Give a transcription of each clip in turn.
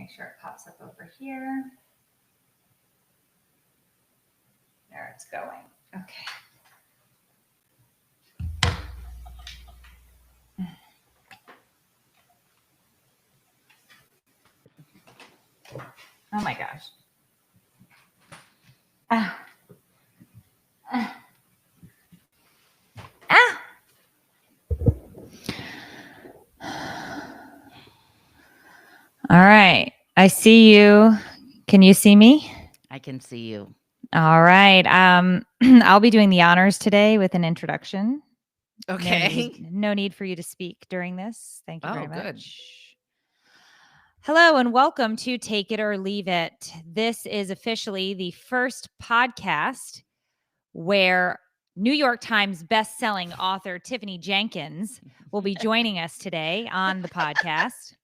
Make sure it pops up over here. There it's going. Okay. Oh my gosh. Ah. Ah. Ah. All right. I see you. Can you see me? I can see you. All right. I'll be doing the honors today with an introduction. Okay. No need for you to speak during this. Thank you very much. Good. Hello and welcome to Take It or Leave It. This is officially the first podcast where New York Times best-selling author Tiffany Jenkins will be joining us today on the podcast.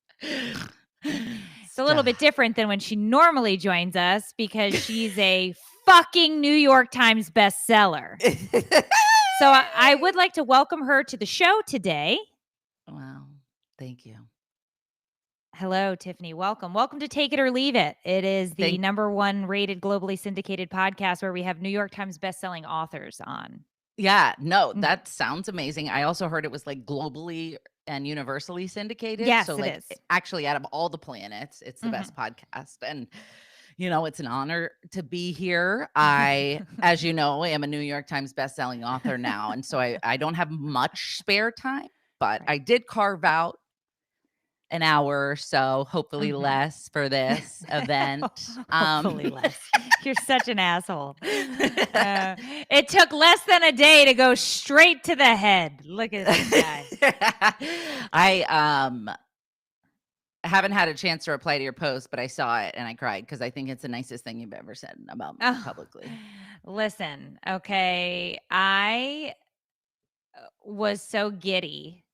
It's a little bit different than when she normally joins us because she's a fucking New York Times bestseller. So I would like to welcome her to the show today. Wow. Thank you. Hello, Tiffany. Welcome. Welcome to Take It or Leave It. It is the number one rated globally syndicated podcast where we have New York Times bestselling authors on. Yeah, no, that sounds amazing. I also heard it was like globally and universally syndicated. Yes, so it like is. Actually out of all the planets, it's the best podcast. And it's an honor to be here. I, as you know, am a New York Times bestselling author now. And so I don't have much spare time, but I did carve out an hour or so, hopefully less for this event. Hopefully less. You're such an asshole. It took less than a day to go straight to the head. Look at this guy. I haven't had a chance to reply to your post, but I saw it and I cried because I think it's the nicest thing you've ever said about me publicly. Listen, okay. I was so giddy.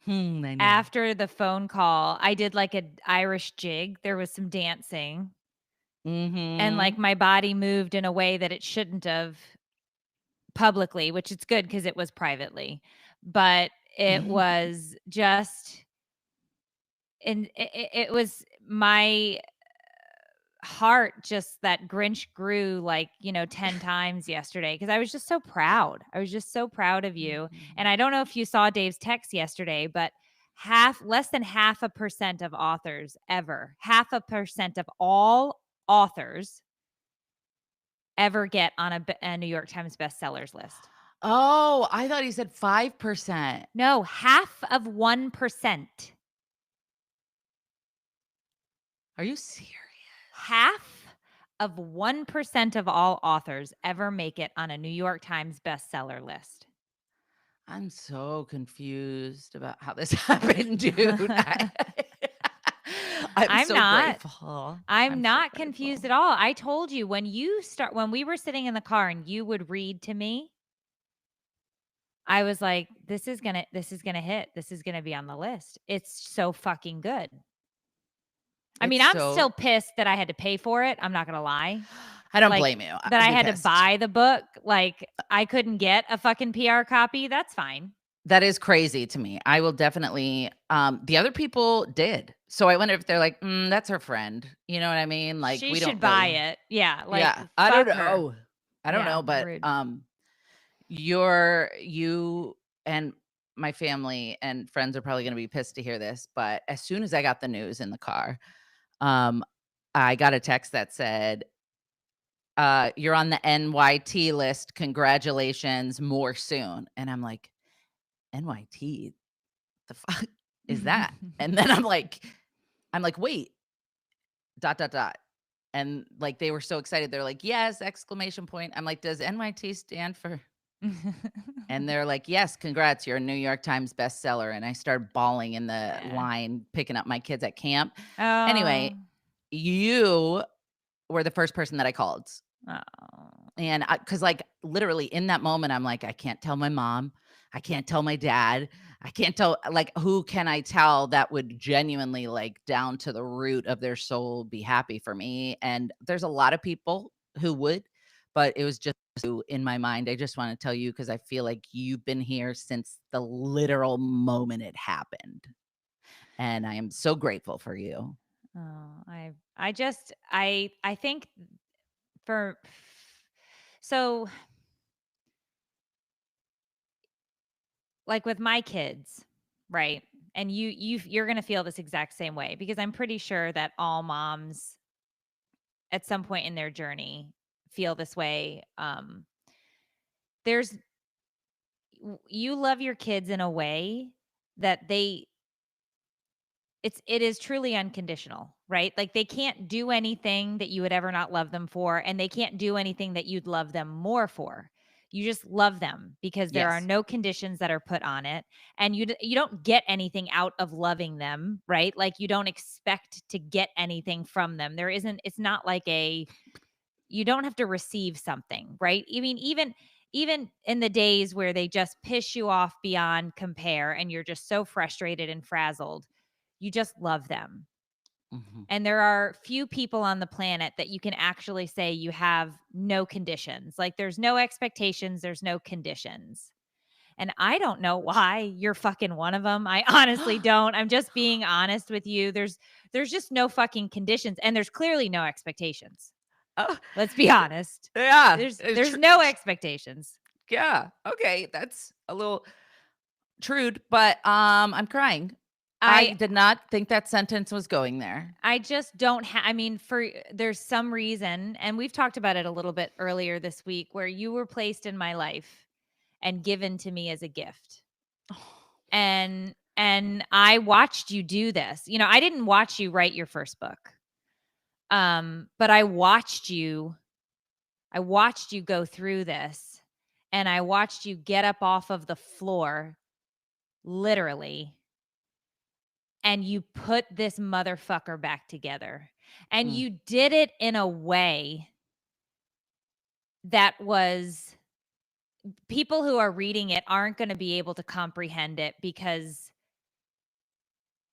After the phone call, I did like an Irish jig. There was some dancing. And like my body moved in a way that it shouldn't have publicly, which it's good because it was privately. But it was just, and it was my heart just that Grinch grew like 10 times yesterday because I was just so proud. I was just so proud of you. And I don't know if you saw Dave's text yesterday, but less than 0.5% of authors ever, 0.5% of all authors ever get on a New York Times bestsellers list. Oh, I thought he said 5%. No, 0.5%. Are you serious? 0.5% of all authors ever make it on a New York Times bestseller list. I'm so confused about how this happened, dude. I'm so grateful. I'm not confused at all. I told you when we were sitting in the car and you would read to me, I was like, this is gonna hit. This is gonna be on the list. It's so fucking good. I mean, I'm still pissed that I had to pay for it. I'm not gonna lie. I don't blame you. That I had to buy the book. Like I couldn't get a fucking PR copy. That's fine. That is crazy to me. I will definitely, the other people did. So I wonder if they're like, that's her friend. You know what I mean? Like she we should don't buy it. Yeah. Like, yeah. I don't know. Her. I don't know, but rude. You and my family and friends are probably going to be pissed to hear this, but as soon as I got the news in the car, I got a text that said, you're on the NYT list. Congratulations, more soon. And I'm like, NYT? The fuck is that? And then I'm like, wait, ... And like, they were so excited. They're like, yes, exclamation point. I'm like, does NYT stand for? And they're like, yes, congrats. You're a New York Times bestseller. And I started bawling in the line, picking up my kids at camp. Oh. Anyway, you were the first person that I called. Oh. And because like literally in that moment, I'm like, I can't tell my mom. I can't tell my dad. I can't tell, like, who can I tell that would genuinely, like, down to the root of their soul, be happy for me? And there's a lot of people who would, but it was just you in my mind. I just want to tell you because I feel like you've been here since the literal moment it happened. And I am so grateful for you. Oh, I think for so, like, with my kids, right? And you're gonna feel this exact same way because I'm pretty sure that all moms at some point in their journey feel this way. There's you love your kids in a way that it is truly unconditional, right? Like, they can't do anything that you would ever not love them for, and they can't do anything that you'd love them more for. You just love them because there are Yes. no conditions that are put on it, and you don't get anything out of loving them, right? Like, you don't expect to get anything from them. There isn't it's not like a you don't have to receive something, right? I mean, even in the days where they just piss you off beyond compare and you're just so frustrated and frazzled, you just love them. Mhm. And there are few people on the planet that you can actually say you have no conditions. Like, there's no expectations, there's no conditions. And I don't know why you're fucking one of them. I honestly don't. I'm just being honest with you. There's just no fucking conditions and there's clearly no expectations. Oh, Let's be honest. yeah, There's no expectations. yeah, okay, that's a little Trude, but, I'm crying. I I did not think that sentence was going there. I just don't I mean, for there's some reason, and we've talked about it a little bit earlier this week, where you were placed in my life and given to me as a gift. And I watched you do this. You know, I didn't watch you write your first book. But I watched you go through this, and I watched you get up off of the floor, literally, and you put this motherfucker back together. And Mm, you did it in a way that was people who are reading it aren't going to be able to comprehend it because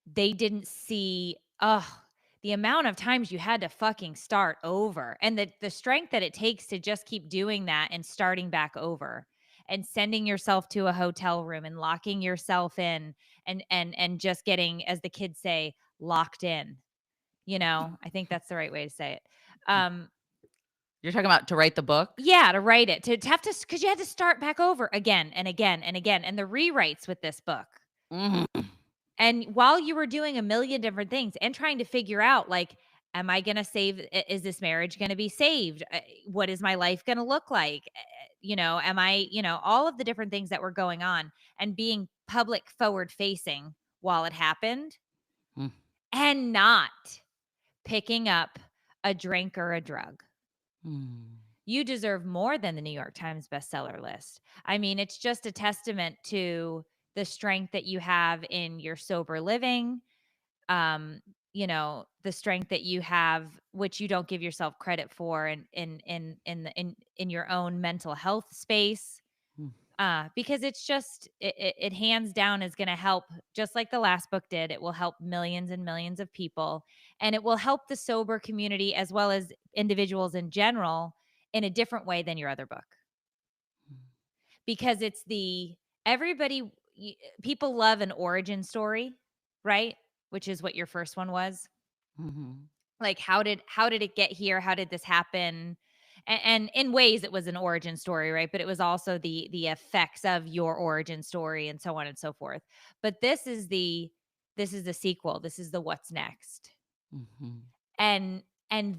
they didn't see, the amount of times you had to fucking start over and the strength that it takes to just keep doing that and starting back over and sending yourself to a hotel room and locking yourself in and just getting, as the kids say, locked in. I think that's the right way to say it. mm. Um, You're talking about to write the book? yeah, to write it, to have to, because you had to start back over again and again and again, and the rewrites with this book. Mhm, And while you were doing a million different things and trying to figure out, like, am I going to is this marriage going to be saved? What is my life going to look like? Am I, all of the different things that were going on and being public forward facing while it happened mm, and not picking up a drink or a drug. mm, You deserve more than the New York Times bestseller list. I mean, it's just a testament to the strength that you have in your sober living, um, the strength that you have, which you don't give yourself credit for in your own mental health space. mm, Because it hands down is going to help, just like the last book did. It will help millions and millions of people, and it will help the sober community as well as individuals in general in a different way than your other book. mm, Because it's the everybody y- people love an origin story, right? Which is what your first one was. mhm, Like, how did it get here? How did this happen? And in ways it was an origin story, right? But it was also the effects of your origin story and so on and so forth. But this is the sequel. This is the what's next. mhm, And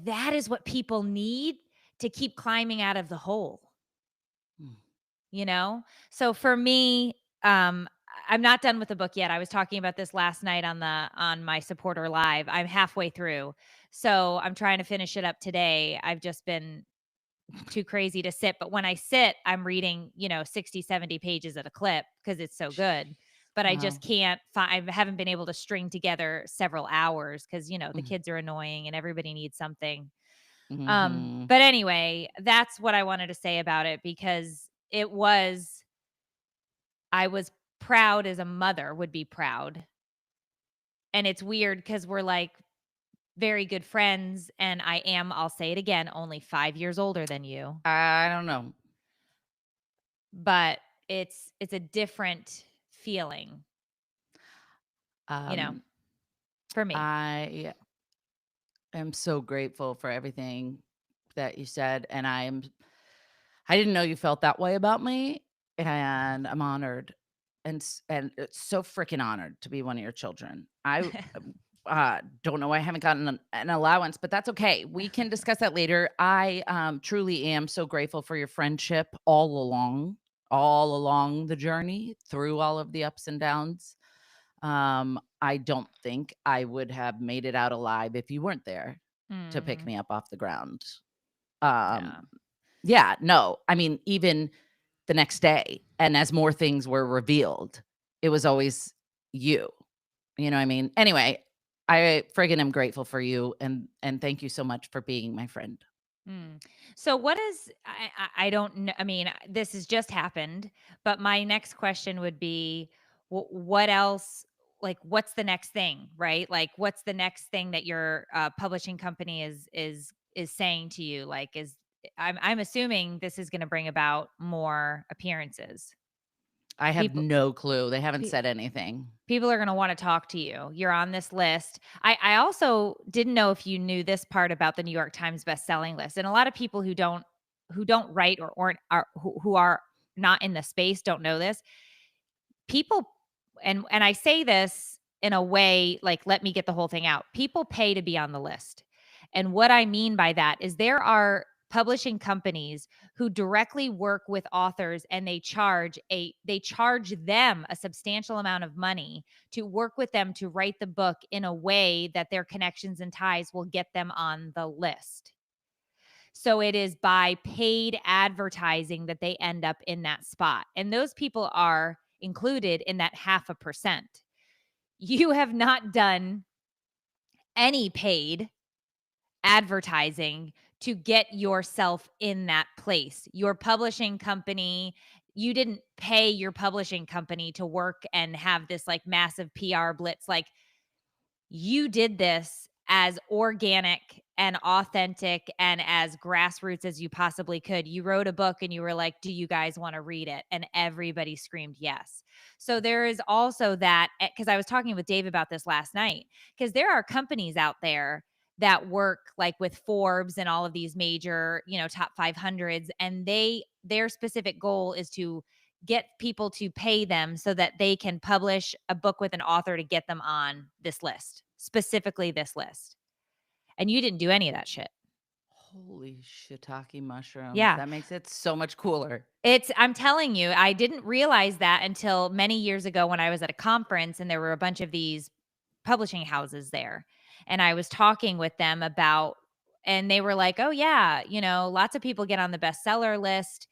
that is what people need to keep climbing out of the hole. mm. You know? So for me, I'm not done with the book yet. I was talking about this last night on my supporter live. I'm halfway through. So I'm trying to finish it up today. I've just been too crazy to sit, but when I sit, I'm reading, 60, 70 pages at a clip because it's so good. But I just Wow. can't find I haven't been able to string together several hours because, the Mm, kids are annoying and everybody needs something. mhm, But anyway, that's what I wanted to say about it because I was proud as a mother would be proud. And it's weird because we're like very good friends. And I'll say it again, only 5 years older than you. I don't know. But it's a different feeling, you know, Um, for me. I am so grateful for everything that you said, and I didn't know you felt that way about me, and I'm honored, and it's so freaking honored to be one of your children. Don't know why I haven't gotten an allowance, but that's okay. We can discuss that later. I, truly am so grateful for your friendship all along the journey through all of the ups and downs. I don't think I would have made it out alive if you weren't there to pick Mm, me up off the ground. Um, yeah. yeah, no, I mean, even the next day, and as more things were revealed, it was always you. You know what I mean? Anyway, I friggin' am grateful for you, and thank you so much for being my friend. Mm. So what is I don't know. I mean, this has just happened, but my next question would be, what else? Like, what's the next thing, right? Like, what's the next thing that your publishing company is saying to you? Like, I'm assuming this is going to bring about more appearances. I have People. no clue. They haven't said anything. People are gonna wanna talk to you. You're on this list. I also didn't know if you knew this part about the New York Times best-selling list, and a lot of people who don't write or who are not in the space don't know this. People and I say this in a way, like, let me get the whole thing out. People pay to be on the list. And what I mean by that is there are publishing companies who directly work with authors and they charge them a substantial amount of money to work with them to write the book in a way that their connections and ties will get them on the list. So it is by paid advertising that they end up in that spot. And those people are included in that 0.5%. You have not done any paid advertising to get yourself in that place. Your publishing company, you didn't pay your publishing company to work and have this like massive PR blitz. Like, you did this as organic and authentic and as grassroots as you possibly could. You wrote a book and you were like, "Do you guys want to read it?" And everybody screamed yes. So there is also that, because I was talking with Dave about this last night, because there are companies out there that work like with Forbes and all of these major, top 500s, and their specific goal is to get people to pay them so that they can publish a book with an author to get them on this list, specifically this list. And you didn't do any of that shit. Holy shiitake mushrooms. Yeah. That makes it so much cooler. I'm telling you, I didn't realize that until many years ago when I was at a conference and there were a bunch of these publishing houses there. And I was talking with them about, and they were like, "Oh, yeah, lots of people get on the bestseller list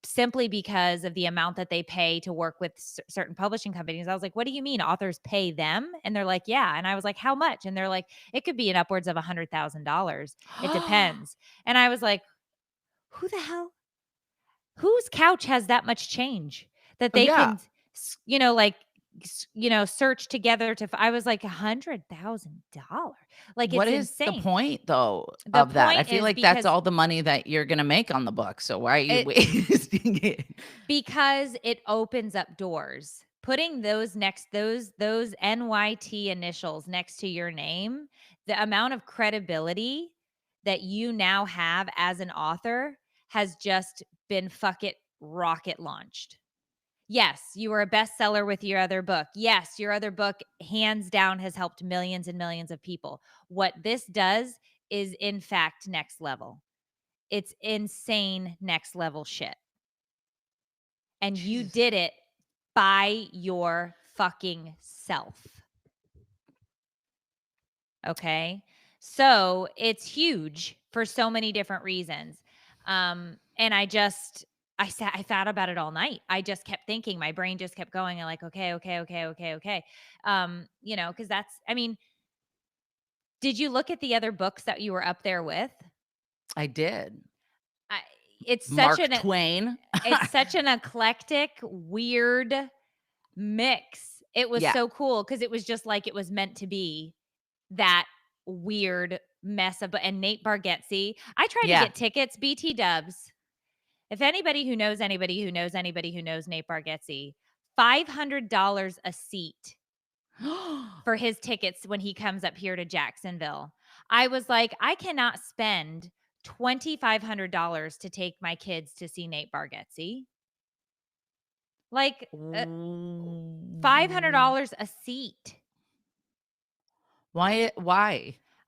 simply because of the amount that they pay to work with certain publishing companies." I was like, "What do you mean authors pay them?" And they're like, "Yeah." And I was like, "How much?" And they're like, "It could be in upwards of $100,000. It depends." And I was like, "Who the hell? Whose couch has that much change that Oh, they yeah. can, like, search together to?" I was like, $100,000. Like, What it's is the insane. point, though, The of that? I point feel is like that's because all the money that you're gonna make on the book, so why are you it wasting it? Because it opens up doors. Putting those NYT initials next to your name, the amount of credibility that you now have as an author has just been fuck it rocket launched. Yes, you were a bestseller with your other book. Yes, your other book hands down has helped millions and millions of people. What this does is in fact next level. It's insane next level shit. And you Jesus. did it by your fucking self. Okay. So it's huge for so many different reasons. And I thought about it all night. I just kept thinking, my brain just kept going and like, okay, okay, okay, okay, okay. Because I mean, did you look at the other books that you were up there with? I did. I, it's such Mark an Twain. it's such an eclectic, weird mix. It was Yeah, so cool because it was just like it was meant to be that weird mess of, and Nate Bargatze. I tried to yeah. get tickets, BT Dubs. If anybody who knows anybody who knows anybody who knows Nate Bargatze, $500 a seat for his tickets when he comes up here to Jacksonville. I was like, "I cannot spend $2,500 to take my kids to see Nate Bargatze." Like, Ooh. $500 a seat. Why?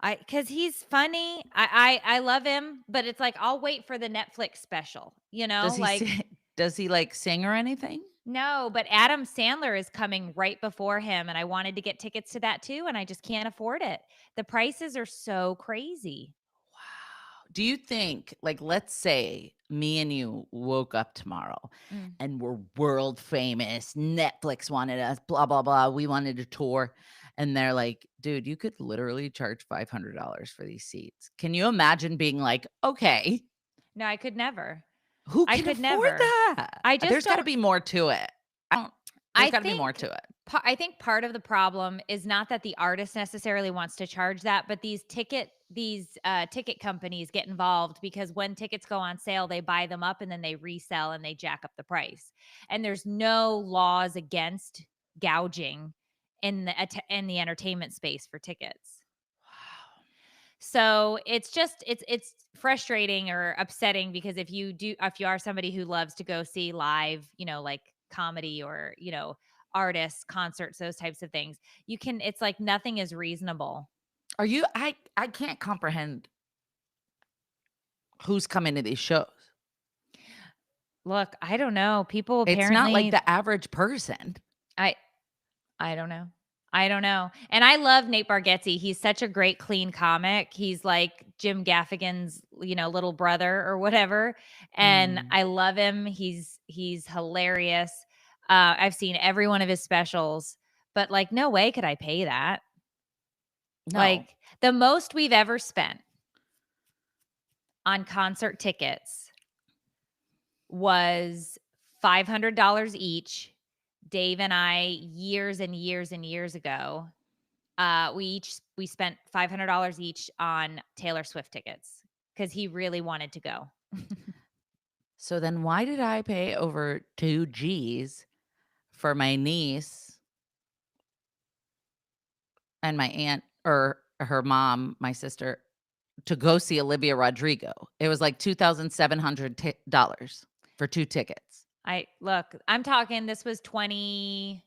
Because he's funny. I love him, but it's like, I'll wait for the Netflix special, Does he like, sing does he, like, sing or anything? no, but Adam Sandler is coming right before him, and I wanted to get tickets to that too, and I just can't afford it. The prices are so crazy. Wow. Do you think, like, let's say me and you woke up tomorrow Mm. and we're world famous, Netflix wanted us, blah, blah, blah. We wanted to tour. And they're like, dude, you could literally charge $500 for these seats. Can you imagine being like, okay, No, I could never. who I can could afford never. that? I just There's got to don't be more to it. I don't, there's I got to be more think to it. I think part of the problem is not that the artist necessarily wants to charge that, but ticket companies get involved because when tickets go on sale, they buy them up and then they resell and they jack up the price. And there's no laws against gouging in the entertainment space for tickets. Wow. So it's frustrating or upsetting because if you are somebody who loves to go see live, like comedy or, artists, concerts, those types of things, it's like nothing is reasonable. I can't comprehend who's coming to these shows. Look, I don't know. People It's not like apparently the average person. I I don't know. I don't know. And I love Nate Bargatze. He's such a great clean comic. He's like Jim Gaffigan's, little brother or whatever. And Mm, I love him. He's hilarious. I've seen every one of his specials, but like no way could I pay that. no. Like the most we've ever spent on concert tickets was $500 each. Dave and I years and years and years ago. We spent $500 each on Taylor Swift tickets because he really wanted to go. So then why did I pay over 2 Gs for my niece and my aunt or her mom, my sister, to go see Olivia Rodrigo? It was like $2,700 dollars for 2 tickets. I'm talking this was 20.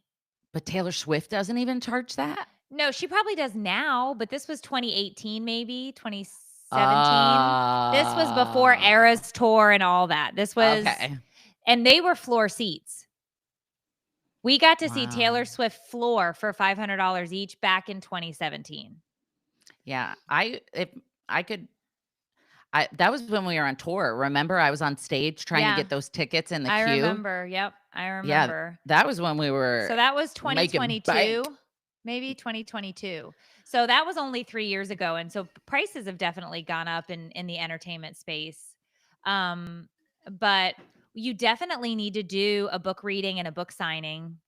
But Taylor Swift doesn't even charge that? No, she probably does now, but this was 2018 maybe, 2017. This was before Oh, Eras tour and all that. okay. And they were floor seats. We got to see Wow. Taylor Swift floor for $500 each back in 2017. Yeah, if I could I that was when we were on tour. Remember, I was on stage trying to Yeah, get those tickets in the I queue? remember. Yep, I Yeah, remember. that was when we So were that was making bank. 2022, maybe 2022. So that was only 3 years ago, and so prices have definitely gone up in the entertainment space. But you definitely need to do a book reading and a book signing,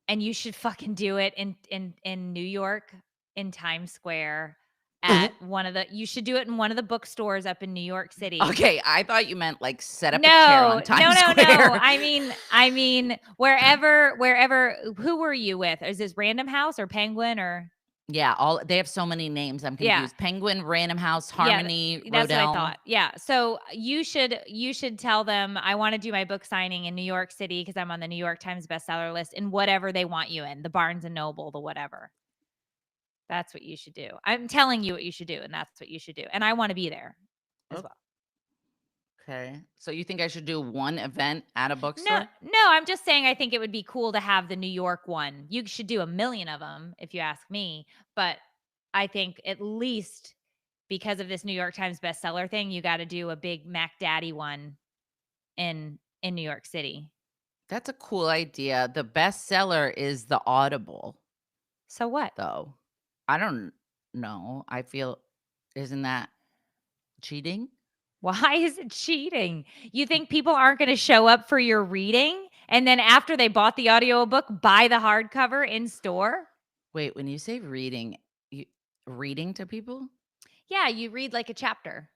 and you should fucking do it in New York, in Times Square, you should do it in one of the bookstores up in New York City. Okay, I thought you meant, like, set up a chair No, on no, Times no, no. Square. I mean, wherever. Who were you with? Is this Random House or Penguin or? Yeah, all they have so many names, I'm Yeah, confused. Penguin, Random House, yeah. Harmony, That's what I Rodell. thought. Yeah. So you should tell them I want to do my book signing in New York City because I'm on the New York Times bestseller list in whatever they want you in, the Barnes and Noble, the whatever. That's what you should do. I'm telling you what you should do, and that's what you should do. And I want to be there as well. Okay. So you think I should do one event at a No, bookstore? no, I'm just saying I think it would be cool to have the New York one. You should do a million of them if you ask me, but I think at least because of this New York Times bestseller thing, you gotta do a big Mac Daddy one in New York City. That's a cool idea. The bestseller is the Audible, So what? though. I don't know. I feel isn't that cheating? Why is it cheating? You think people aren't gonna show up for your reading, and then after they bought the audiobook, buy the hardcover in store? Wait, when you say reading, you reading to people? Yeah, you read like a chapter.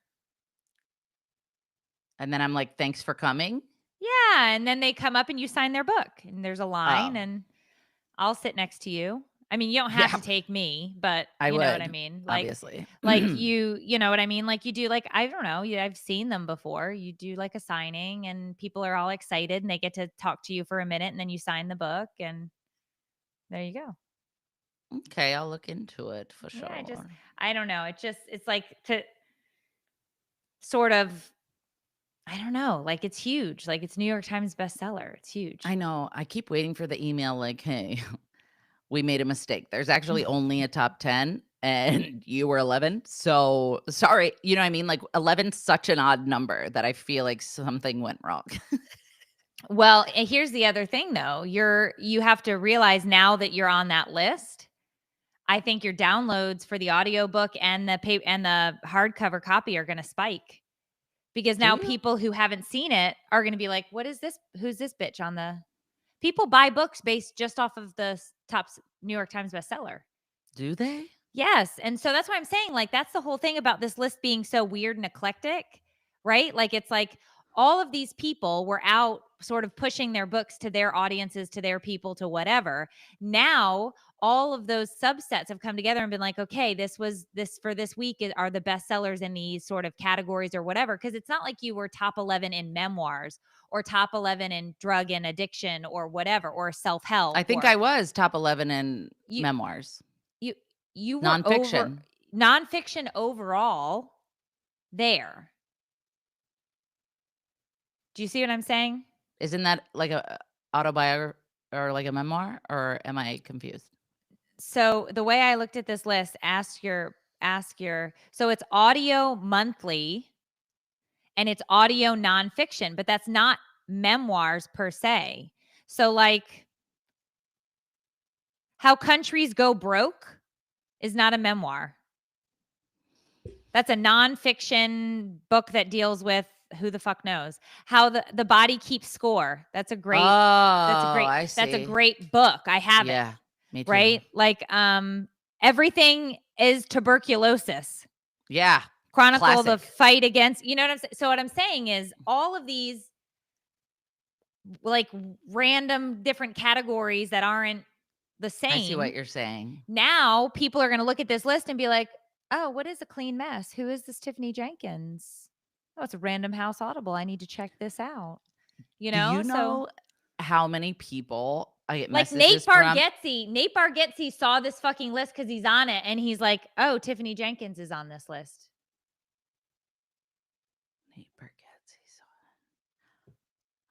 And then I'm like, "Thanks for coming?" Yeah, and then they come up and you sign their book, and there's a line, Oh, and I'll sit next to you. I mean, you don't have Yeah, to take me, but I you know what I would, mean? obviously. You know what I mean? Like, you do, like, I don't know, I've seen them before. You do, like, a signing, and people are all excited, and they get to talk to you for a minute, and then you sign the book, and there you go. Okay, I'll look into it for Yeah, sure. I don't know, it's like to sort of I don't know, like, it's huge, like, it's New York Times bestseller, it's I huge. know, I keep waiting for the email like, "Hey, we made a mistake. There's actually only a top 10 and you were 11. So sorry." You know what I mean? Like 11's such an odd number that I feel like something went wrong. Well, and here's the other thing though, you have to realize now that you're on that list, I think your downloads for the audiobook and the hardcover copy are gonna spike, because Do now you? people who haven't seen it are gonna be like, "What is this? Who's this bitch on the" People buy books based just off of the New York Times bestseller. Do they? Yes, and so that's why I'm saying, like, that's the whole thing about this list being so weird and eclectic, right? Like, it's like all of these people were out sort of pushing their books to their audiences, to their people, to whatever. Now, all of those subsets have come together and been like, "Okay, this for this week are the bestsellers in these sort of categories or whatever." Because it's not like you were top 11 in memoirs or top 11 in drug and addiction or whatever, or self-help, I think or I was top 11 in you memoirs, you you were over nonfiction. nonfiction overall there. Do you see what I'm saying? Isn't that like a autobiography or like a memoir, or am I confused? So the way I looked at this list, ask your so it's audio monthly and it's audio nonfiction, but that's not memoirs per se. So like How Countries Go Broke is not a memoir. That's a nonfiction book that deals with who the fuck knows. How the Body Keeps Score. Oh, I That's a see. great book. I have it, Yeah, me too. right? Like Everything is Tuberculosis. Yeah, Chronicle the classic. fight against, you know what I'm saying? So what I'm saying is all of these like random different categories that aren't the I see what same. you're saying. Now people are going to look at this list and be like, "Oh, what is a clean mess? Who is this Tiffany Jenkins? Oh, it's a Random House Audible. I need to check this out." You Do know? you So know how many people I get like messages from? Nate Bargatze saw this fucking list cuz he's on it and he's like, "Oh, Tiffany Jenkins is on this list." Nate Bargatze.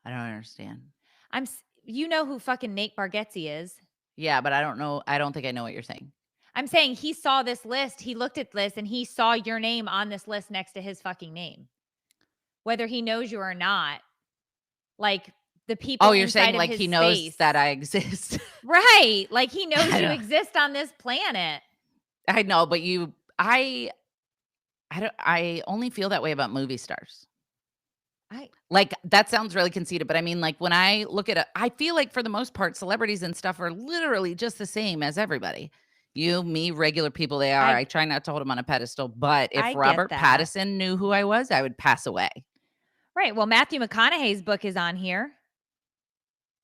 I don't understand. You know who fucking Nate Bargatze is? Yeah, but I don't know. I don't think I know what you're saying. I'm saying he saw this list, he looked at this and he saw your name on this list next to his fucking name. Whether he knows you or not, like the Oh, people you're saying inside of like his he knows that space. I exist. Right, like he knows I you don't. exist on this planet. I know, but I don't. I only feel that way about movie stars. I Like that sounds really conceited, but I mean, like when I look at it, I feel like for the most part, celebrities and stuff are literally just the same as everybody. You, me, regular people. They are. I I try not to hold them on a pedestal, but if I get Robert that. Pattinson knew who I was, I would pass away. Right, well, Matthew McConaughey's book is on here.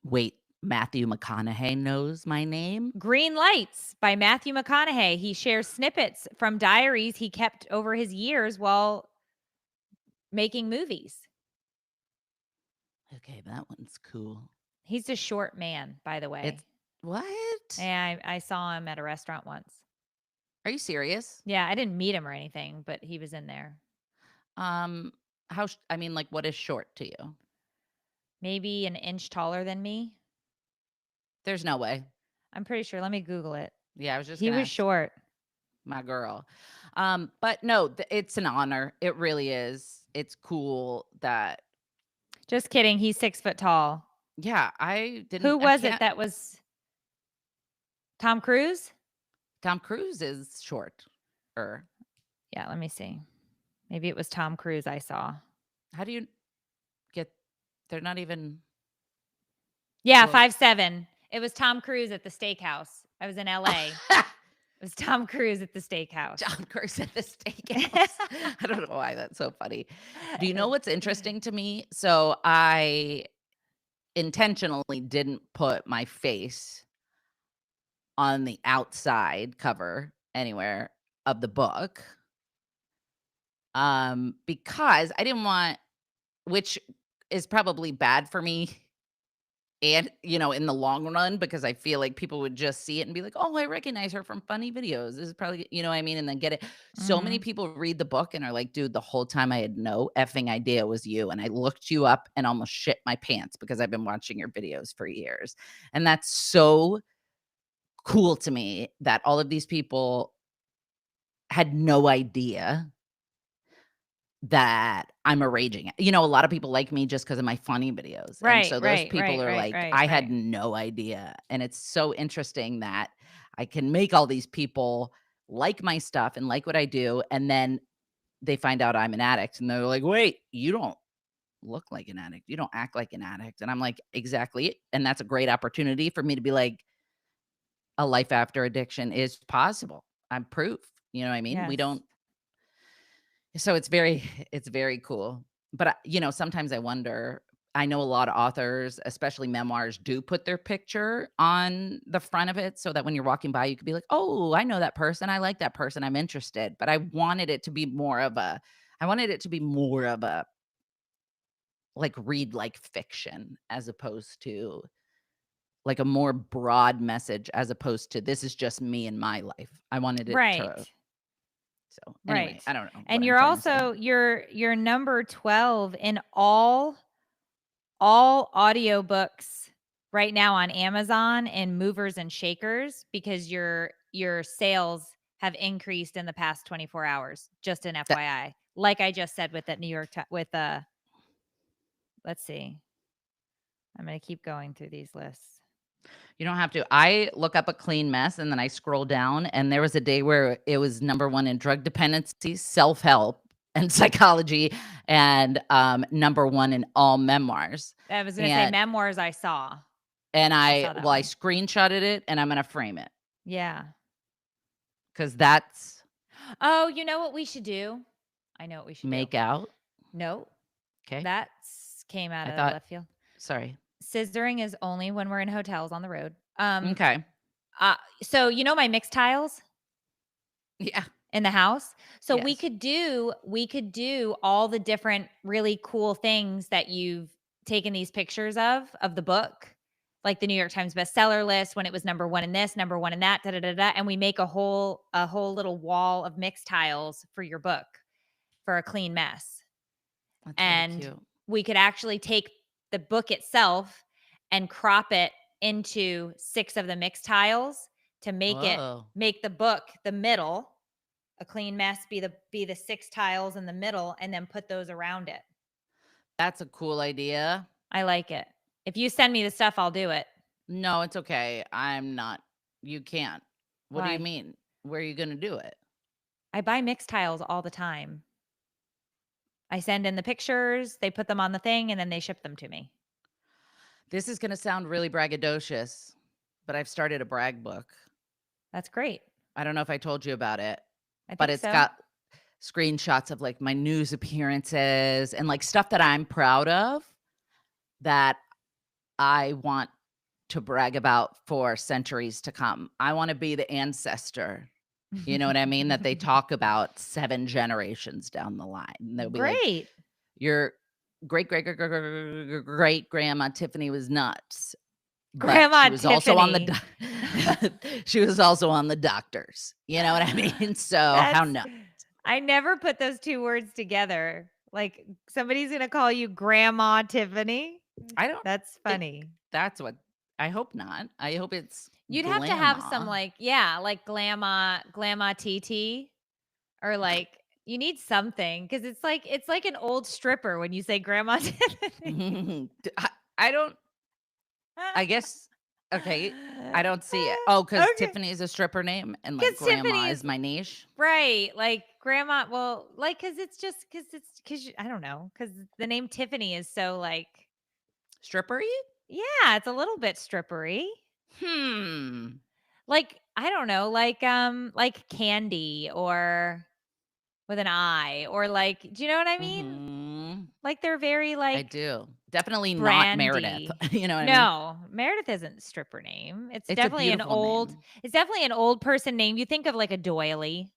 Wait, Matthew McConaughey knows my name? Green Lights by Matthew McConaughey. He shares snippets from diaries he kept over his years while making movies. Okay, that one's cool. He's a short man, by the It's way. what? Yeah, I saw him at a restaurant once. Are you serious? Yeah, I didn't meet him or anything, but he was in there. Um, I mean, like, what is short to you? Maybe an inch taller than me. There's no way. I'm pretty sure. Let me Google it. Yeah, I was just He gonna was ask short. my girl. But no, it's an honor. It really is. It's cool that Just kidding. He's 6 foot tall. yeah, Who I was it can't. that was Tom Cruise? Tom Cruise is short. Or Yeah, let me see. Maybe it was Tom Cruise I saw. how do you get they're not even Yeah, well 5'7". It was Tom Cruise at the steakhouse. I was in LA. It was Tom Cruise at the steakhouse. Tom Cruise at the steakhouse. I don't know why that's so funny. Do you know what's interesting to me? So I intentionally didn't put my face on the outside cover anywhere of the book, because I didn't want, which is probably bad for me and, in the long run, because I feel like people would just see it and be like, "Oh, I recognize her from funny videos. This is probably," you know what I mean? And then get it. So many Mhm. people read the book and are like, "Dude, the whole time I had no effing idea it was you, and I looked you up and almost shit my pants because I've been watching your videos for years." And that's so cool to me that all of these people had no idea that I'm a raging, a lot of people like me just because of my funny videos, and Right, so those right, people right, are right, like, right, I had right. no idea, and it's so interesting that I can make all these people like my stuff and like what I do, and then they find out I'm an addict, and they're like, "Wait, you don't look like an addict, you don't act like an addict," and I'm like, "Exactly," and that's a great opportunity for me to be like, "A life after addiction is possible. I'm proof." You know what I mean? We Yes. don't. So it's very cool. But, sometimes I wonder, I know a lot of authors, especially memoirs, do put their picture on the front of it so that when you're walking by, you could be like, "Oh, I know that person. I like that person. I'm interested." But I wanted it to be more of a, like, read like fiction as opposed to, like, a more broad message as opposed to, "This is just me and my life." I wanted it Right. to. So, anyway, Right. I don't know what And I'm you're trying to say. also you're number 12 in all audiobooks right now on Amazon and movers and shakers because your sales have increased in the past 24 hours, just an That FYI. Like I just said with that New York Ti with, let's see. I'm gonna keep going through these lists. You don't have to. I look up a clean mess and then I scroll down, and there was a day where it was number 1 in drug dependency, self-help, and psychology, and, number 1 in all memoirs. I was gonna say And memoirs I saw. and I I saw that well, I one. screenshotted it and I'm gonna frame it Yeah. because that's Oh, you know what we should do? I know what we should do. make out. No, Okay. that's came out I of thought left field. sorry. Scissoring is only when we're in hotels on the road. Okay. Uh, so you know my mixed tiles Yeah. in the house? So we Yes. could do we could do all the different really cool things that you've taken these pictures of the book, like the New York Times bestseller list when it was number 1 in this, number 1 in that, da da da da, and we make a whole little wall of mixed tiles for your book for a clean mess. That's really And cute. we could actually take the book itself and crop it into 6 of the mixed tiles to Oh, make the book the middle, a clean mess be the 6 tiles in the middle, and then put those around it. that's a cool idea. I like it. If you send me the stuff, I'll do it. No, it's okay. I'm not. You can't. What do you Why? mean? Where are you gonna do it? I buy mixed tiles all the time. I send in the pictures, they put them on the thing, and then they ship them to me. This is gonna sound really braggadocious, but I've started a brag book. That's great. I don't know if I told you about it, I but think it's so. got screenshots of, like, my news appearances and, like, stuff that I'm proud of that I want to brag about for centuries to come. I wanna be the ancestor, you know what I mean, that they talk about 7 generations down the line. And they'll be like, Great. "Your great grandma Tiffany was nuts, but she Grandma was also on the Tiffany. she was also on the doctors." You know what I mean? So, how That's nuts. I never put those 2 words together. Like, somebody's gonna call you Grandma Tiffany? I don't That's think funny. that's what. I hope not. I hope it's You'd have to have some, grandma. like yeah, like Glamma TT or, like you need something because it's like an old stripper when you say Grandma Tiffany. I don't. I guess. Okay, I don't see it. Oh, because Okay, Tiffany is a stripper name and, like, because grandma Tiffany's is my niche. right, like, grandma well, like, because it's just because it's because I don't know because the name Tiffany is so, like Strippery? yeah, it's a little bit strippery. Hmm. Like, I don't know, like Candy or with an I or, like do you know what I mean? Mhm. Like, they're very, I like do. Definitely not Meredith. Brandy. You know what I mean? No, Meredith isn't stripper name. It's a beautiful name. It's definitely an old person name. You think of like a doily.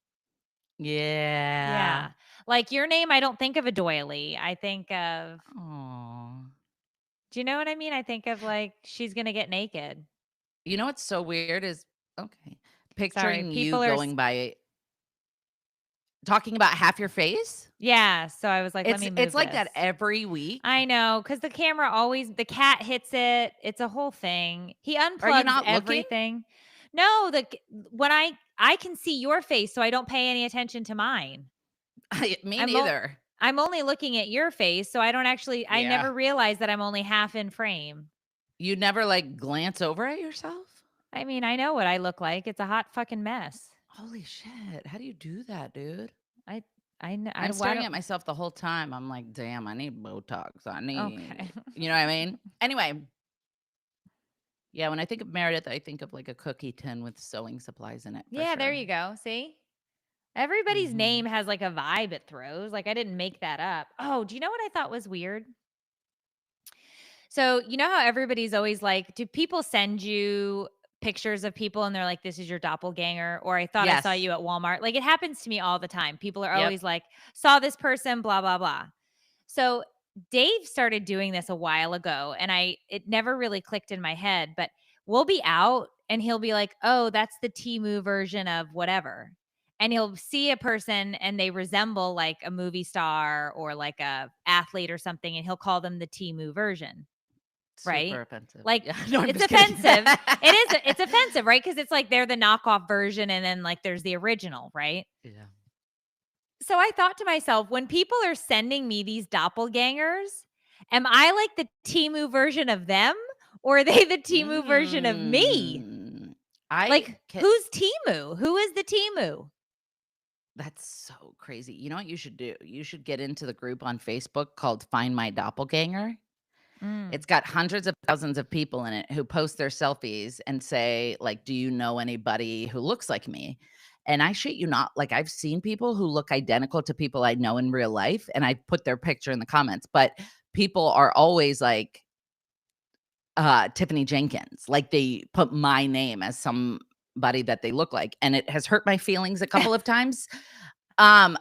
Yeah. Yeah. Like your name, I don't think of a doily. I think of Oh. do you know what I mean? I think of like she's gonna get naked. You know what's so weird is okay, Sorry, picturing you people are going by talking about half your face? yeah, so I was like, "Let me It's move like this." that every week. I know, because the camera always the cat hits it, it's a whole thing. He Are you unplugs not looking? everything. No, the c when I can see your face, so I don't pay any attention to mine. Me I'm o neither. I'm only looking at your face, so I Yeah. never realize that I'm only half in frame. You never, like, glance over at yourself? I mean, I know what I look like, it's a hot fucking mess. Holy shit, how do you do that, dude? I I I'm why staring don't at myself the whole time. I'm like, "Damn, I need Botox. I need" okay. you know what I mean? Anyway, yeah, when I think of Meredith, I think of, like, a cookie tin with sewing supplies in it for Yeah, there sure. you go, see? Everybody's Mhm. name has, like, a vibe it throws, like, I didn't make that up. Oh, do you know what I thought was weird? So, you know how everybody's always like, do people send you pictures of people and they're like, "This is your doppelganger," or "I thought I saw Yes. you at Walmart." Like, it happens to me all the time. People are Yep. always like, "Saw this person, blah, blah, blah." So, Dave started doing this a while ago, and it never really clicked in my head, but we'll be out and he'll be like, "Oh, that's the Temu version of whatever." And he'll see a person and they resemble like a movie star or like a athlete or something, and he'll call them the Temu version. Super Right? offensive. Like, Yeah, no, I'm it's just kidding. offensive. It's offensive, right? Because it's like they're the knockoff version and then, like, there's the original, right? Yeah. So I thought to myself, when people are sending me these doppelgangers, am I like the Temu version of them or are they the Temu version of me? Mm. I Like, can who's Temu? Who is the Temu? That's so crazy. You know what you should do? You should get into the group on Facebook called Find My Doppelganger. Mm. It's got hundreds of thousands of people in it who post their selfies and say, like, "Do you know anybody who looks like me?" And I shit you not, like, I've seen people who look identical to people I know in real life, and I put their picture in the comments, but people are always like, Tiffany Jenkins, like, they put my name as somebody that they look like, and it has hurt my feelings a couple of times. Um,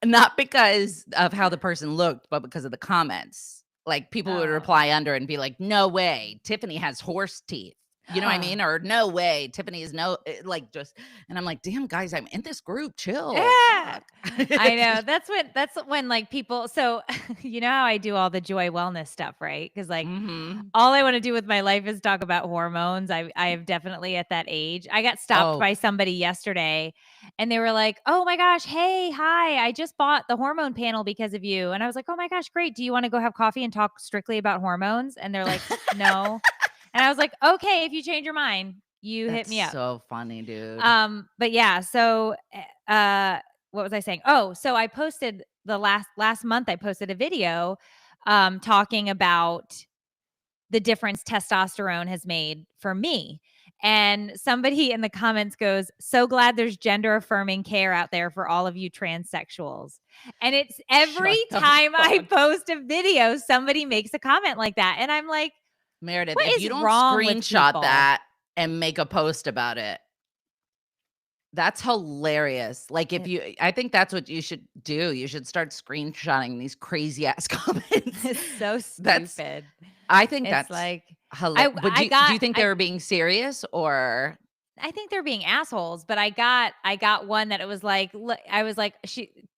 not because of how the person looked, but because of the comments. Like, people would Oh. reply under and be like, "No way, Tiffany has horse teeth." You know what I mean? Or, "No way, Tiffany is no" like, just and I'm like, "Damn, guys, I'm in this group, chill, Yeah. fuck." I know. That's when, like, people so, you know how I do all the joy wellness stuff, right? Because like, Mhm. all I wanna do with my life is talk about hormones. I have definitely at that age. I got stopped Oh, by somebody yesterday, and they were like, "Oh my gosh, hey, hi, I just bought the hormone panel because of you." And I was like, "Oh my gosh, great. Do you wanna go have coffee and talk strictly about hormones?" And they're like, "No." And I was like, "Okay, if you change your mind, you hit that's me up." so funny, dude. But yeah, so, what was I saying? Oh, so I posted the last month I posted a video, talking about the difference testosterone has made for me. And somebody in the comments goes, "So glad there's gender affirming care out there for all of you transsexuals." And it's every Shut the time I fuck post a video, somebody makes a comment like that. And I'm like, Meredith, what if is you don't wrong with screenshot people? that and make a post about it, that's hilarious. Like, if It- you I think that's what you should do. You should start screenshotting these crazy ass comments. It's so That's stupid. I think It's that's like hilarious. But do you think they I were being serious or I think they're being assholes, but I got one that it was like, look, I was like,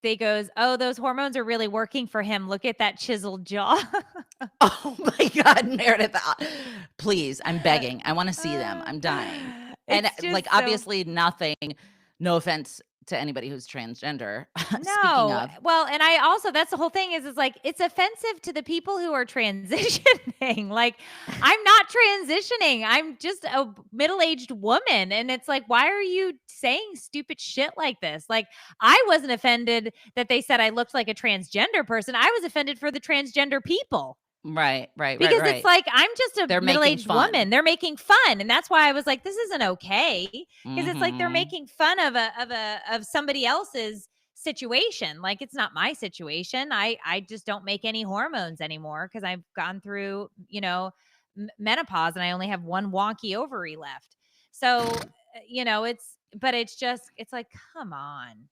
they goes, "Oh, those hormones are really working for him. Look at that chiseled jaw." oh my god, Meredith, please, I'm begging. I wanna see them. I'm dying. And, It's like, just so obviously nothing no offense to anybody who's transgender. Speaking no. of Well, and I also that's the whole thing is like it's offensive to the people who are transitioning. Like I'm not transitioning. I'm just a middle-aged woman and it's like why are you saying stupid shit like this? Like I wasn't offended that they said I looked like a transgender person. I was offended for the transgender people. Right, right, right, Because it's right. like, I'm just a They're making middle-aged fun. woman. They're making fun, and that's why I was like, "This isn't okay." Because it's like they're Mhm. making fun of somebody else's situation. Like, it's not my situation. I just don't make any hormones anymore because I've gone through, menopause and I only have one wonky ovary left. So, it's like, come on.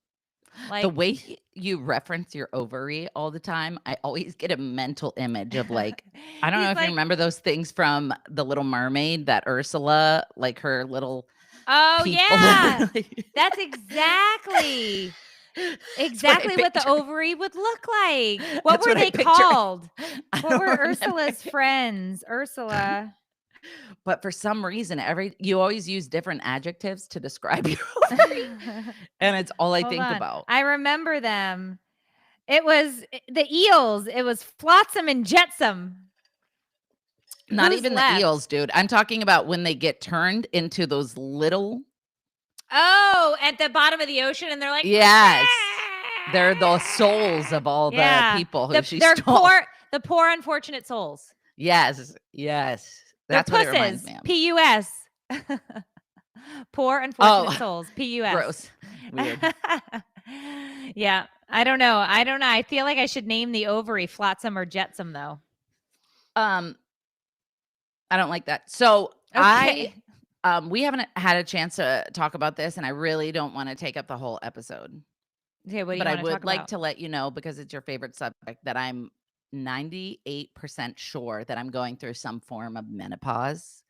The Like, way you reference your ovary all the time, I always get a mental image of, like, I don't know he's if you like, remember those things from The Little Mermaid that Ursula, like, her little "Oh, people that yeah. are like That's exactly That's what I exactly what the picture. ovary would look like." What That's were what I they picture. called? I What don't were remember. Ursula's friends? Ursula. But for some reason, you always use different adjectives to describe your ovary, and it's all I Hold think on. about. I remember them. It was the eels. It was Flotsam and Jetsam. Not Who's even the eels, left? dude. I'm talking about when they get turned into those little. Oh, at the bottom of the ocean, and they're like, Yes. They're the souls of all the yeah, people who she they're stole. the poor unfortunate souls. Yes, yes. They're That's what it reminds pusses. me of. P-U-S. Poor Oh, unfortunate souls. P-U-S. gross. Weird. Yeah, I don't know. I feel like I should name the ovary Flotsam or Jetsam, though. Um, I don't like that. So, Okay. we haven't had a chance to talk about this, and I really don't wanna take up the whole episode. Okay, what do you But I wanna talk would like about? to let you know, because it's your favorite subject, that I'm 98% sure that I'm going through some form of menopause.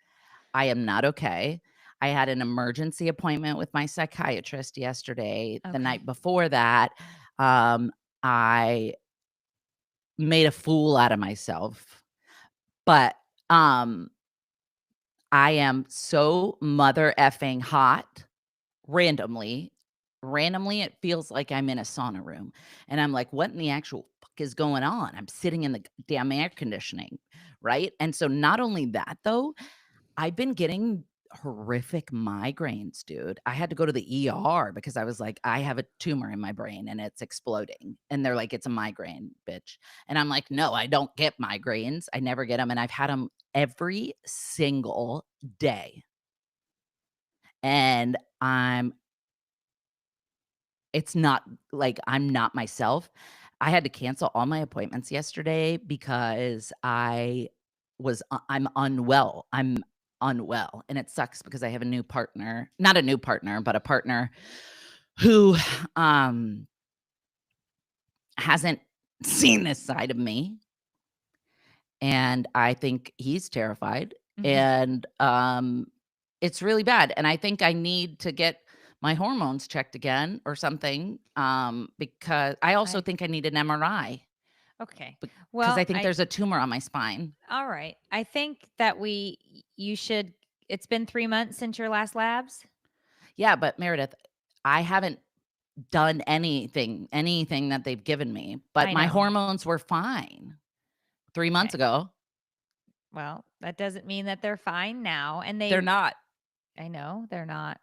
I am not okay. I had an emergency appointment with my psychiatrist yesterday. The Okay. night before that, I made a fool out of myself. But, um, I am so mother effing hot randomly. Randomly, it feels like I'm in a sauna room, and I'm like, "What in the actual fuck is going on?" I'm sitting in the damn air conditioning, right? And so not only that though, I've been getting horrific migraines, dude. I had to go to the ER because I was like, "I have a tumor in my brain and it's exploding." And they're like, "It's a migraine, bitch." And I'm like, "No, I don't get migraines. I never get them, and I've had them every single day." And it's not like I'm not myself. I had to cancel all my appointments yesterday because I'm unwell. I'm unwell, and it sucks because I have a new partner, not a new partner, but a partner who, um, hasn't seen this side of me, and I think he's terrified, Mhm. and, it's really bad, and I think I need to get my hormones checked again or something, because I also I think I need an MRI Okay. because I Well, think there's a tumor on my spine. all right. I think that you should it's been 3 months since your last labs? Yeah, but Meredith, I haven't done anything that they've given me, but I my know. hormones were fine 3 months Okay. ago. Well, that doesn't mean that they're fine now, and They're not. I know they're not.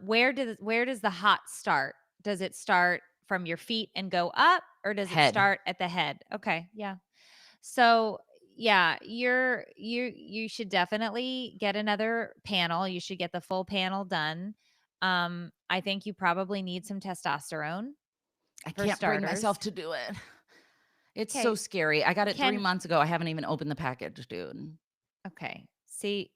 Where does the hot start? Does it start from your feet and go up, or does it Head. start at the head? Okay, yeah. So, yeah, you should definitely get another panel. You should get the full panel done. I think you probably need some testosterone I for can't bring starters. myself to do it. It's so Okay, scary. I got it 3 can months ago. I haven't even opened the package, dude. okay. See,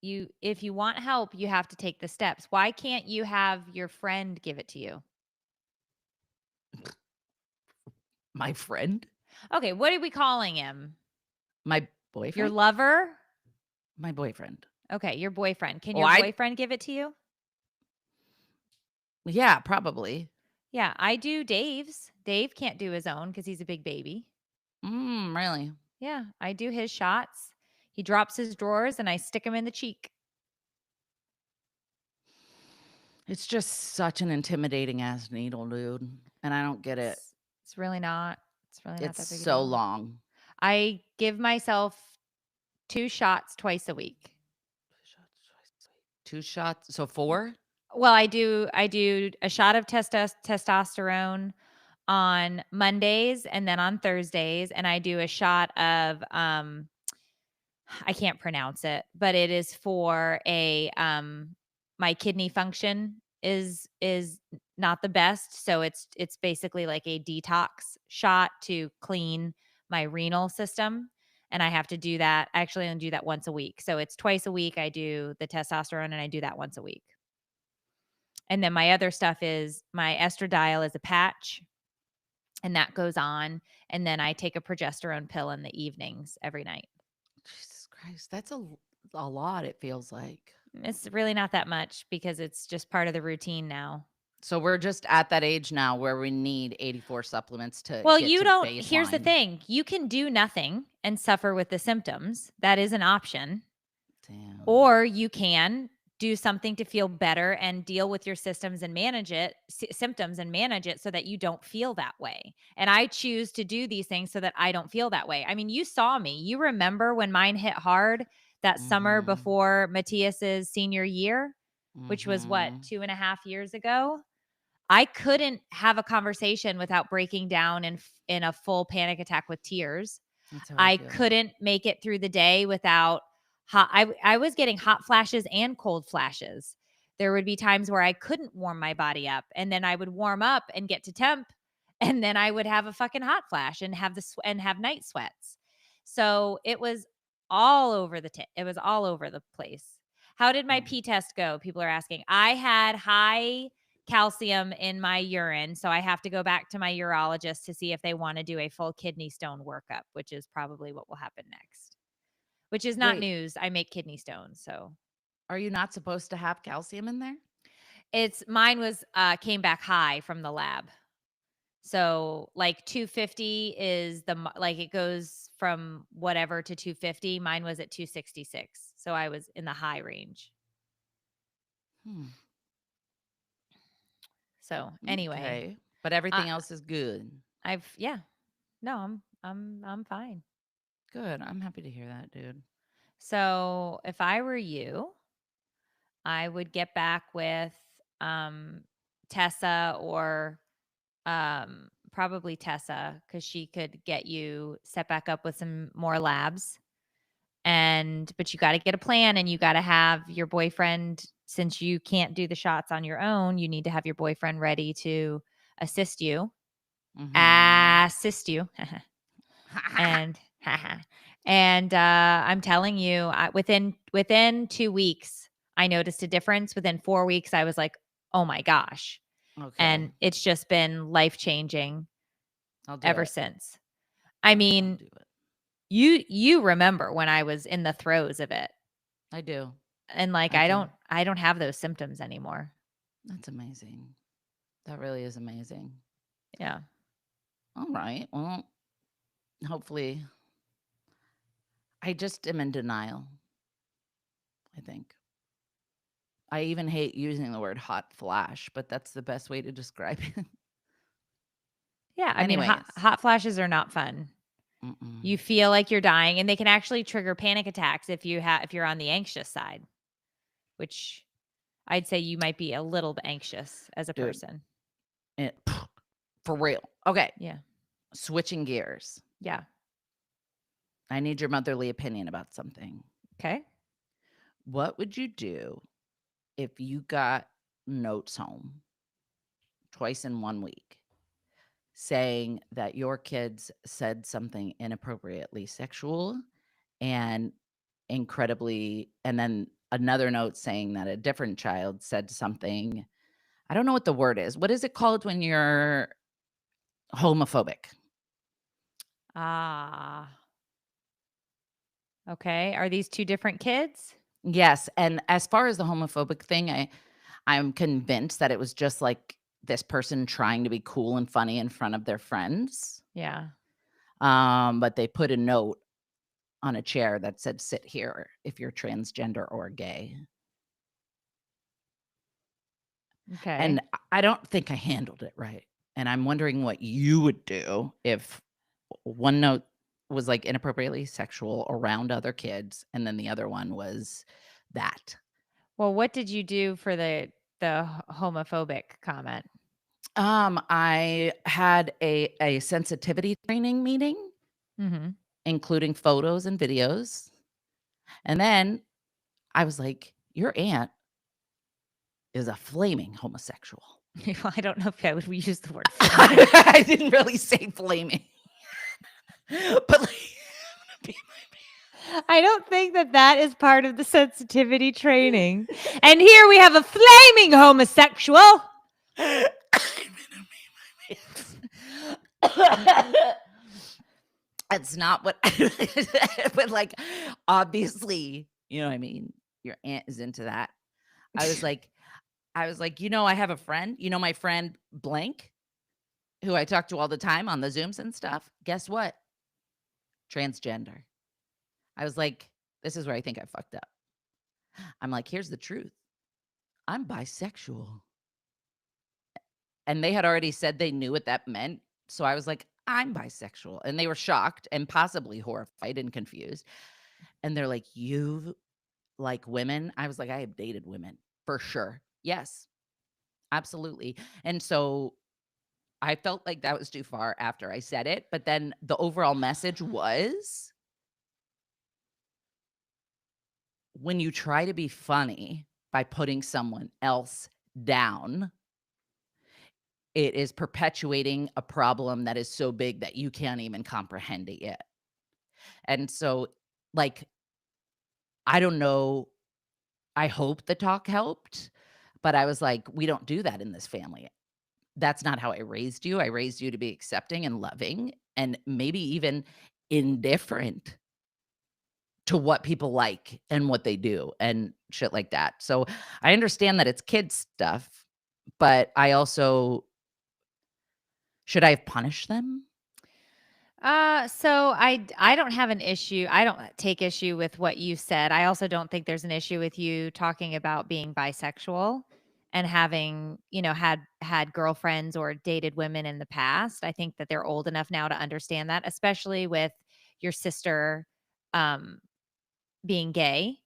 if you want help, you have to take the steps. Why can't you have your friend give it to you? My friend? Okay, what are we calling him? My Your boyfriend? lover? My boyfriend. Okay, your boyfriend. Can Oh, your boyfriend give it to you? yeah, probably. Yeah, I do Dave's. Dave can't do his own because he's a big baby. Really? Yeah, I do his shots. He drops his drawers and I stick him in the cheek. It's just such an intimidating ass needle, dude, and I don't get it. It's really not. It's really not It's that big a so deal. long. I give myself 2 shots twice a week. 2 shots, so 4? Well, I do a shot of testosterone on Mondays and then on Thursdays, and I do a shot of, I can't pronounce it, but it is for my kidney function. is not the best, so it's basically like a detox shot to clean my renal system, and I have to do that. I actually only do that once a week. So it's twice a week I do the testosterone, and I do that once a week. And then my other stuff is my estradiol is a patch, and that goes on, and then I take a progesterone pill in the evenings every night. Jesus Christ, that's a lot, it feels like. It's really not that much because it's just part of the routine now. So we're just at that age now where we need 84 supplements to Well, get you to don't here's the baseline. thing, you can do nothing and suffer with the symptoms. That is an option. Damn. Or you can do something to feel better and deal with your systems and manage it symptoms and manage it so that you don't feel that way. And I choose to do these things so that I don't feel that way. I mean, you saw me. You remember when mine hit hard that summer Mhm. before Matthias's senior year, which was what, Mhm. 2.5 years ago? I couldn't have a conversation without breaking down in a full panic attack with tears. That's how I I feel. couldn't make it through the day without I was getting hot flashes and cold flashes. There would be times where I couldn't warm my body up, and then I would warm up and get to temp, and then I would have a fucking hot flash and and have night sweats. So, it was all over it was all over the place. How did my Mm. pee test go? People are asking. I had high calcium in my urine, so I have to go back to my urologist to see if they wanna do a full kidney stone workup, which is probably what will happen next, which is not Wait, news. I make kidney stones, so are you not supposed to have calcium in there? it's mine was, came back high from the lab. So, like, 250 is like, it goes from whatever to 250. Mine was at 266, so I was in the high range. Hmm. So, anyway, Okay. But I everything else is good. yeah. No, I'm fine. Good. I'm happy to hear that, dude. So, if I were you, I would get back with, um, Tessa or, probably Tessa, because she could get you set back up with some more labs, but you gotta get a plan, and you gotta have your boyfriend since you can't do the shots on your own, you need to have your boyfriend ready to assist you. Mhm. Assist you. And I'm telling you, within 2 weeks, I noticed a difference. Within 4 weeks, I was like, "Oh my gosh." Okay. And it's just been life-changing I'll do ever it. since. I I'll mean, do it. you remember when I was in the throes of it, I do. and, like, I do. I don't have those symptoms anymore. That's amazing. That really is amazing. Yeah. All right. Well, hopefully I just am in denial, I think. I even hate using the word hot flash, but that's the best way to describe it. Yeah, I mean, Anyways. hot flashes are not fun. You Mm-mm. feel like you're dying, and they can actually trigger panic attacks if you're on the anxious side, which I'd say you might be a little bit anxious as a Dude, person. it, for real. Okay. Yeah. Switching gears. Yeah. I need your motherly opinion about something. Okay. What would you do if you got notes home twice in 1 week saying that your kids said something inappropriately sexual and and then another note saying that a different child said something, I don't know what the word is. What is it called when you're homophobic? Ah, okay. Are these 2 different kids? Yes, and as far as the homophobic thing, I'm convinced that it was just, like, this person trying to be cool and funny in front of their friends, Yeah. but they put a note on a chair that said, "Sit here if you're transgender or gay." And Okay. I don't think I handled it right, and I'm wondering what you would do if one note was, like, inappropriately sexual around other kids, and then the other one was that. Well, what did you do for the homophobic comment? I had a sensitivity training meeting, Mhm. including photos and videos, and then I was like, "Your aunt is a flaming homosexual. I don't know if I would use the word flaming. I didn't really say flaming. But like I don't think that is part of the sensitivity training. And here we have a flaming homosexual. That's not what but, like, obviously, you know what I mean? Your aunt is into that. I was like I have a friend, my friend blank, who I talk to all the time on the Zooms and stuff. Guess what? Transgender." I was like, "This is where I think I fucked up." I'm like, "Here's the truth. I'm bisexual." And they had already said they knew what that meant, so I was like, "I'm bisexual," and they were shocked and possibly horrified and confused, and they're like, "You like women?" I was like, "I have dated women, for sure. Yes, absolutely," and so I felt like that was too far after I said it, but then the overall message was, when you try to be funny by putting someone else down, it is perpetuating a problem that is so big that you can't even comprehend it yet. And so, like, I don't know, I hope the talk helped, but I was like, "We don't do that in this family. That's not how I raised you. I raised you to be accepting and loving and maybe even indifferent to what people like and what they do and shit like that." So, I understand that it's kids stuff, but I also should I have punished them? So I don't have an issue. I don't take issue with what you said. I also don't think there's an issue with you talking about being bisexual and having, had girlfriends or dated women in the past. I think that they're old enough now to understand that, especially with your sister um being gay.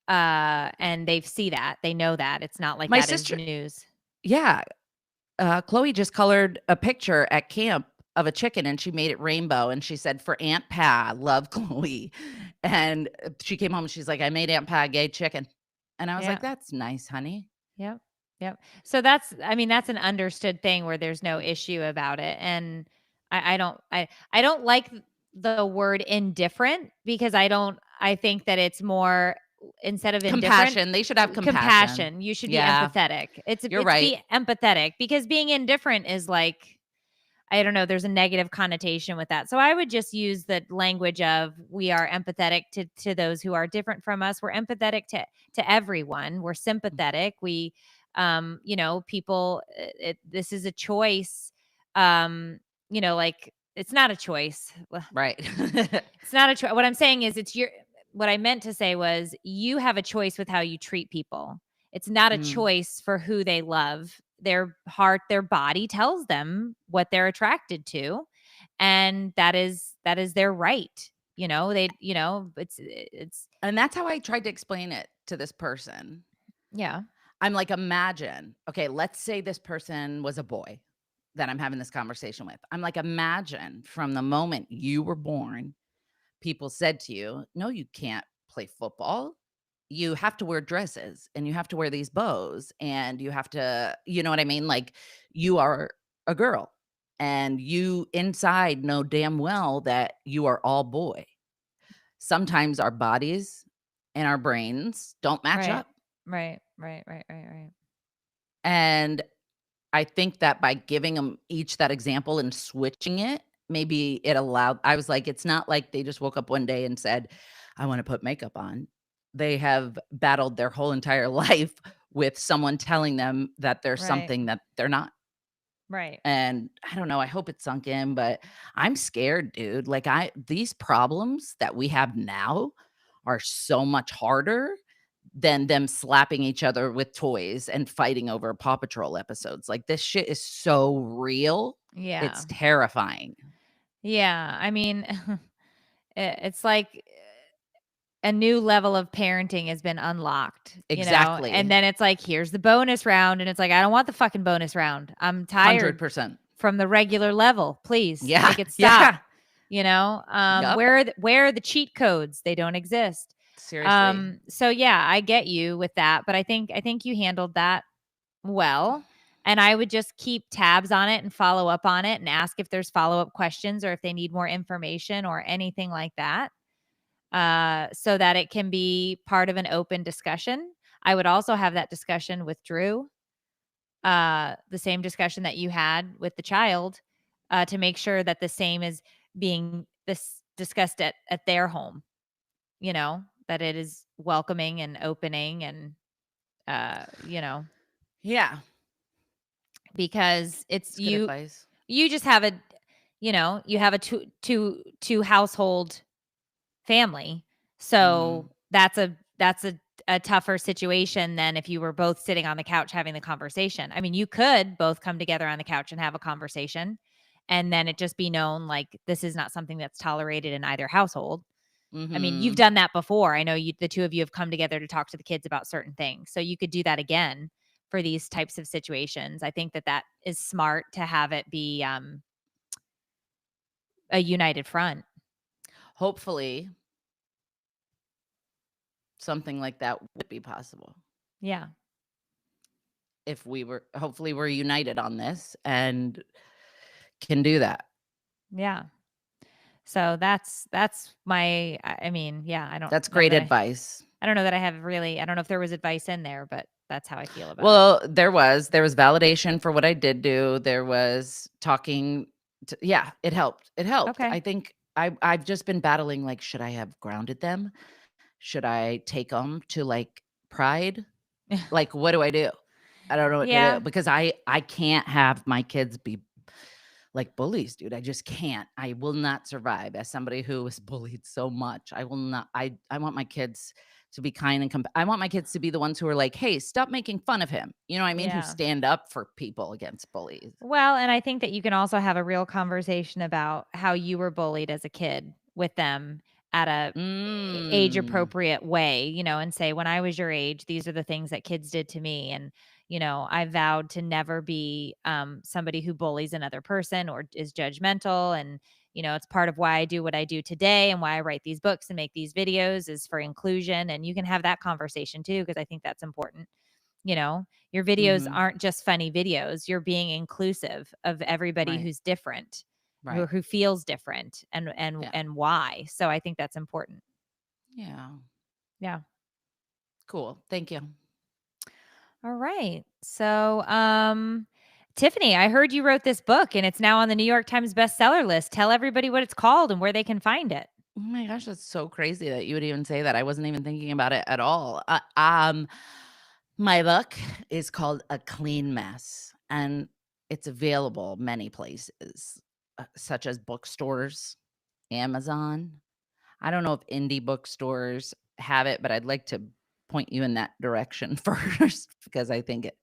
And they see that. They know that. It's not like My that is sister news. yeah, Chloe just colored a picture at camp of a chicken, and she made it rainbow, and she said, "For Aunt Pa, love, Chloe." And, she came home, and she's like, "I made Aunt Pa a gay chicken." And I was like, Yeah. "That's nice, honey." Yep. Yep. So that's an understood thing where there's no issue about it. And I don't like the word indifferent because I think that it's more instead of indifferent, Compassion, they should have compassion. compassion. You should be Yeah, empathetic. you're It's right. be empathetic because being indifferent is like I don't know, there's a negative connotation with that. So I would just use the language of we are empathetic to those who are different from us. We're empathetic to everyone. We're sympathetic. We people this is a choice. Like it's not a choice. Well, Right. it's not a choice. What I'm saying is what I meant to say was you have a choice with how you treat people. It's not a Mm. choice for who they love. Their heart, their body tells them what they're attracted to, and that is their right. It's And that's how I tried to explain it to this person. yeah, I'm like, imagine, okay, let's say this person was a boy that I'm having this conversation with. I'm like, imagine from the moment you were born, people said to you, "No, you can't play football. You have to wear dresses and you have to wear these bows and you have to," you know what I mean? Like, you are a girl and you inside know damn well that you are all boy. Sometimes our bodies and our brains don't match right, up. right. And I think that by giving them each that example and switching it, maybe it allowed I was like, it's not like they just woke up one day and said, "I wanna put makeup on." They have battled their whole entire life with someone telling them that they're Right, something that they're not. right. And I don't know, I hope it sunk in, but I'm scared, dude. Like, I these problems that we have now are so much harder than them slapping each other with toys and fighting over Paw Patrol episodes. Like, this shit is so real, Yeah. it's terrifying. Yeah. I mean, it's like a new level of parenting has been unlocked, and Exactly. then it's like, here's the bonus round. And it's like, I don't want the fucking bonus round. I'm tired 100%. from the regular level. Please Yeah, make it stop. yeah. Yep. Where are the cheat codes? They don't exist. Seriously. So yeah, I get you with that, but I think you handled that well, and I would just keep tabs on it and follow up on it and ask if there's follow-up questions or if they need more information or anything like that, so that it can be part of an open discussion. I would also have that discussion with Drew, the same discussion that you had with the child, to make sure that the same is being discussed at their home, that it is welcoming and opening and, uh, you know, Yeah. because it's It's good advice. you just have you have a two household family. Mhm. So that's a tougher situation than if you were both sitting on the couch having the conversation. I mean, you could both come together on the couch and have a conversation and then it just be known like this is not something that's tolerated in either household. I mean, you've Mhm. done that before. I know the two of you have come together to talk to the kids about certain things. So you could do that again for these types of situations. I think that that is smart to have it be a united front. Hopefully, something like that would be possible Yeah. if we were hopefully, we're united on this and can do that. Yeah. So that's my I mean, yeah, That's great advice. I don't know that I have really I don't know if there was advice in there, but that's how I feel about it. Well, there was validation for what I did do. There was talking to yeah, it helped. It helped. Okay. I think I've just been battling, like, should I have grounded them? Should I take them to, like, Pride? Like, what do I do? I don't know what to do Yeah. because I can't have my kids be like bullies, dude. I just can't. I will not survive as somebody who was bullied so much. I will not. I want my kids to be kind and I want my kids to be the ones who are like, "Hey, stop making fun of him." You know what I mean? Who Yeah. stand up for people against bullies. Well, and I think that you can also have a real conversation about how you were bullied as a kid with them at a age Mm. appropriate way, and say, when I was your age, these are the things that kids did to me. And, I vowed to never be somebody who bullies another person or is judgmental. And, it's part of why I do what I do today and why I write these books and make these videos is for inclusion. And you can have that conversation too, because I think that's important. Your videos Mhm. aren't just funny videos. You're being inclusive of everybody Right. who's different, Right. who feels different and Yeah. and why. So I think that's important. Yeah. Yeah. Cool. Thank you. All right. So, Tiffany, I heard you wrote this book and it's now on the New York Times bestseller list. Tell everybody what it's called and where they can find it. Oh my gosh, that's so crazy that you would even say that. I wasn't even thinking about it at all. My book is called A Clean Mess, and it's available many places, such as bookstores, Amazon. I don't know if indie bookstores have it, but I'd like to point you in that direction first because I think it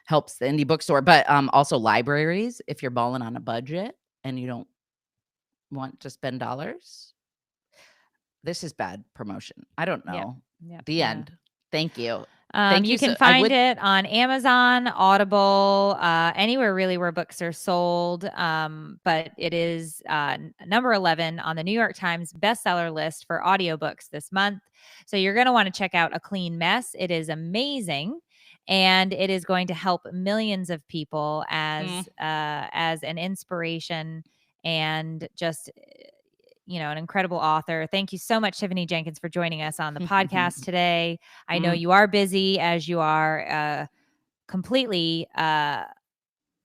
helps the indie bookstore. But also libraries, if you're balling on a budget and you don't want to spend dollars. This is bad promotion. I don't Yep. know. Yep. The Yeah. end. Thank you. Thank You you can so I find would it on Amazon, Audible, anywhere really where books are sold. But it is number 11 on the New York Times bestseller list for audiobooks this month. So you're going to want to check out A Clean Mess. It is amazing. And it is going to help millions of people mm. as an inspiration and just an incredible author. Thank you so much, Tiffany Jenkins, for joining us on the podcast today. I know Mm, you are busy as you are completely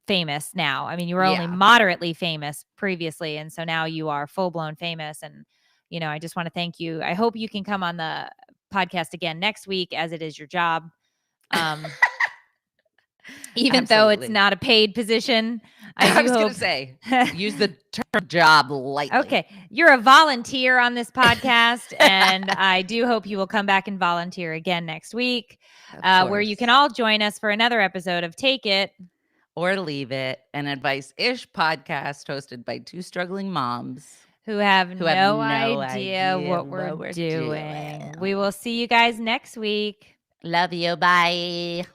famous now. I mean, you were only yeah. moderately famous previously. And so now you are full blown famous. And, I just want to thank you. I hope you can come on the podcast again next week as it is your job. Um, even though it's Absolutely. not a paid position, I I do was gonna hope. say, use the term job lightly. Okay. You're a volunteer on this podcast, and I do hope you will come back and volunteer again next week, Of where you can course. all join us for another episode of Take It, Or leave it, an advice-ish podcast hosted by 2 struggling moms who have who have no no idea idea what we're what we're doing. doing. We will see you guys next week. Love you. Bye.